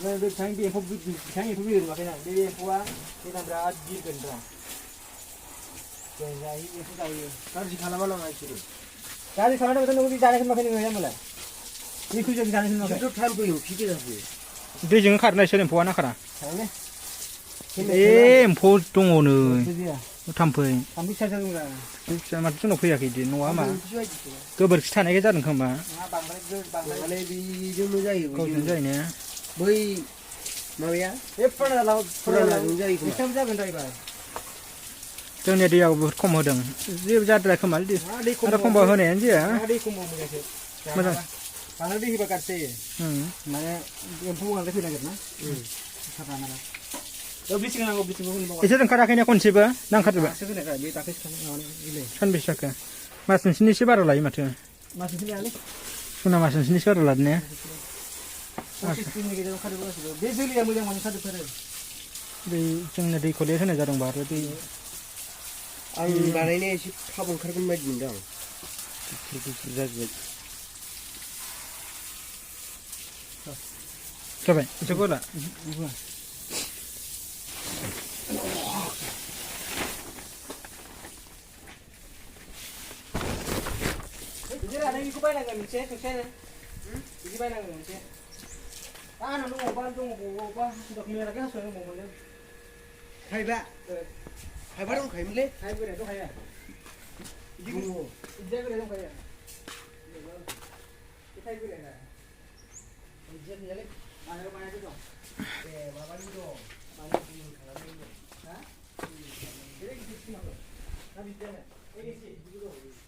बे थांग बे बिर मा केना बे एम्फौआ बेना बिराद गिरगोन रा जों जायो एम्फौ जायो गाज्रि खालामा नामा इसोरो गाज्रि खालामनाय नों जानायखौ नुवाखै नोङो होमबालाय बेखौ जों जानायखौ नुवाखै थ' थाम फैयो फिके जाफैयो दैजों खारनायसो एम्फौआ नाखारा खारने एम्फौ दङनो थाम्फै फिसा जादोंब्रा फिसा माथो जोंनाव फैयाखै बिदि नङा मा गोबोरखि थानायखाय जादों खोमा बांद्राय बेजोंनो जायो गावजों जायो ने बै माबाया बे फुरानाजों जायो खोमा जागोन जाहैबाय जोंनि दैयाव बुहुद खम होदों जेबो जाद्राया खोमा आरो खमबा होनायानो जाया दै खमाव मोजां बांद्राय दै होबा गाज्रि जायो माने एम्फौ बांद्राय फैनो नागिरो ना साफा नाङा ब्लिचिं नांगौ ब्लिचिंखौ होनो एसे ओंखाराखैना खनसेबो नांखारजोबा बे दाख्लै सानबेसे जाखो मास मोनसेनिसो बारा लायो माथो मास मोनसे लायालै सना मास मोनसेनिसो बारा लादों ने दिननि गेजेराव खारजोबो गासिबो बे जोलैया मोजां मोनो खारजोबथारो दै जोंनो दैखौ लेट होनाय जादोंबा आरो दै आं बानायनाया एसे थाब ओंखारगोन बायदि मोनदों आं जाजोबबाय जाबाय एसे गला बिखौ बायनांगोन मोनसे खेबसेनो बिदि बायनांगोन मोनसे आंनाव दङबा बबावबा मेलाखै हासुनाय दंबावोमोनलै थाइबा दंखायोमोनलै थाइब बोराया दंखायो बिदि बिदिया बोराया दंखायो बे थाइब बोराया बिदिया गैयालै मानायाव बानायबो दं ए माबानिबो दं बानायबो खालामनाय दं हा बे गिदिर सिमाखौ ना बिदियानो एसे बिदिबो दं